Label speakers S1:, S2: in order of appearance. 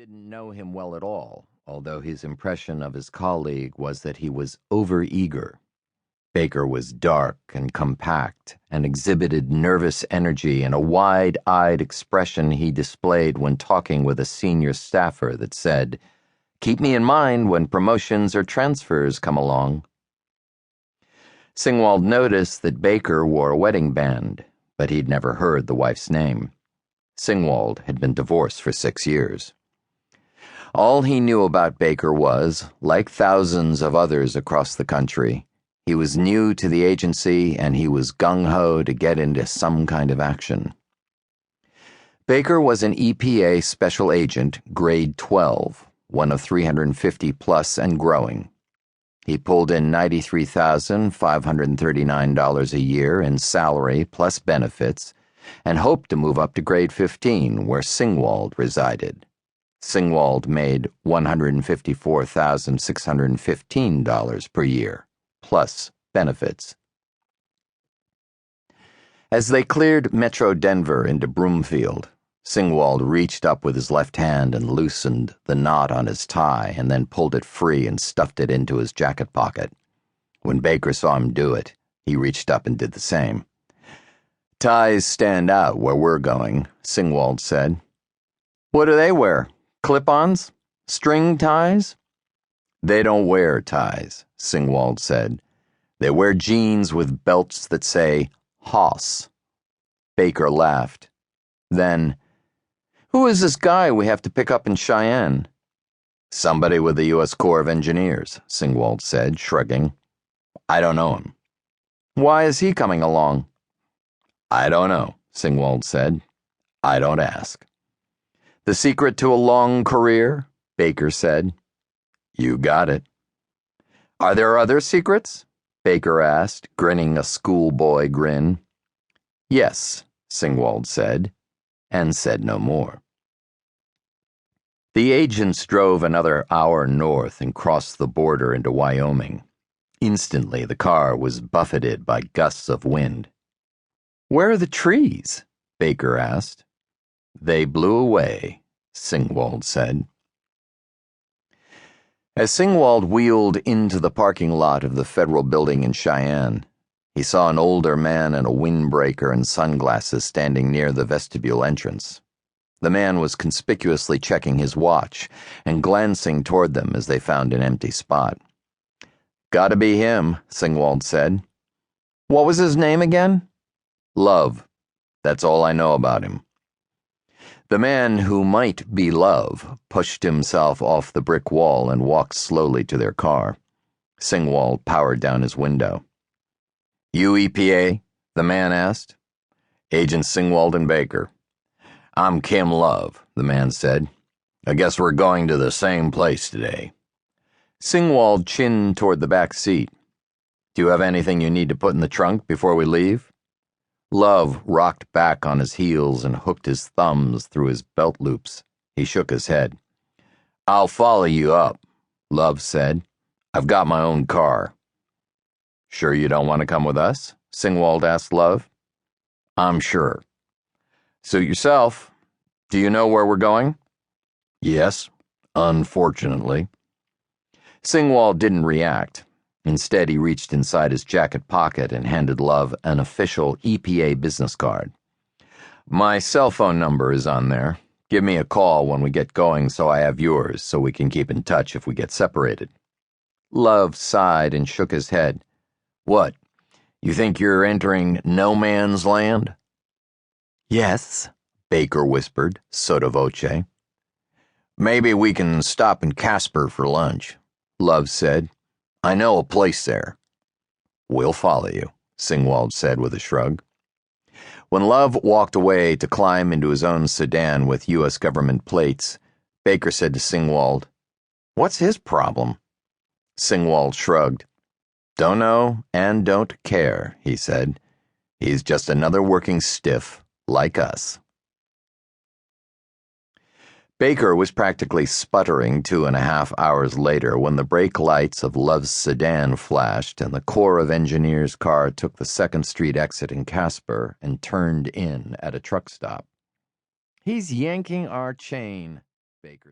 S1: didn't know him well at all, although his impression of his colleague was that he was overeager. Baker was dark and compact and exhibited nervous energy and a wide-eyed expression he displayed when talking with a senior staffer that said, "Keep me in mind when promotions or transfers come along." Singwald noticed that Baker wore a wedding band, but he'd never heard the wife's name. Singwald had been divorced for 6 years. All he knew about Baker was, like thousands of others across the country, he was new to the agency and he was gung-ho to get into some kind of action. Baker was an EPA special agent, grade 12, one of 350 plus and growing. He pulled in $93,539 a year in salary plus benefits and hoped to move up to grade 15, where Singwald resided. Singwald made $154,615 per year, plus benefits. As they cleared Metro Denver into Broomfield, Singwald reached up with his left hand and loosened the knot on his tie and then pulled it free and stuffed it into his jacket pocket. When Baker saw him do it, he reached up and did the same. "Ties stand out where we're going," Singwald said. "What do they wear? Clip-ons? String ties?" "They don't wear ties," Singwald said. "They wear jeans with belts that say Hoss." Baker laughed. Then, "Who is this guy we have to pick up in Cheyenne?" "Somebody with the U.S. Corps of Engineers," Singwald said, shrugging. "I don't know him." "Why is he coming along?" "I don't know," Singwald said. "I don't ask." "The secret to a long career?" Baker said. "You got it." "Are there other secrets?" Baker asked, grinning a schoolboy grin. "Yes," Singwald said, and said no more. The agents drove another hour north and crossed the border into Wyoming. Instantly, the car was buffeted by gusts of wind. "Where are the trees?" Baker asked. "They blew away," Singwald said. As Singwald wheeled into the parking lot of the federal building in Cheyenne, he saw an older man in a windbreaker and sunglasses standing near the vestibule entrance. The man was conspicuously checking his watch and glancing toward them as they found an empty spot. "Gotta be him," Singwald said. "What was his name again?" "Love. That's all I know about him." The man who might be Love pushed himself off the brick wall and walked slowly to their car. Singwald powered down his window. "You EPA?" the man asked. "Agent Singwald and Baker." "I'm Kim Love," the man said. "I guess we're going to the same place today." Singwald chinned toward the back seat. "Do you have anything you need to put in the trunk before we leave?" Love rocked back on his heels and hooked his thumbs through his belt loops. He shook his head. "I'll follow you up," Love said. "I've got my own car." "Sure you don't want to come with us?" Singwald asked Love. "I'm sure." "Suit yourself. Do you know where we're going?" "Yes, unfortunately." Singwald didn't react. Instead, he reached inside his jacket pocket and handed Love an official EPA business card. "My cell phone number is on there. Give me a call when we get going so I have yours so we can keep in touch if we get separated." Love sighed and shook his head. "What, you think you're entering no man's land?" "Yes," Baker whispered, sotto voce. "Maybe we can stop in Casper for lunch," Love said. "I know a place there." "We'll follow you," Singwald said with a shrug. When Love walked away to climb into his own sedan with U.S. government plates, Baker said to Singwald, "What's his problem?" Singwald shrugged. "Don't know and don't care," he said. "He's just another working stiff like us." Baker was practically sputtering 2.5 hours later when the brake lights of Love's sedan flashed and the Corps of Engineers car took the 2nd Street exit in Casper and turned in at a truck stop. "He's yanking our chain," Baker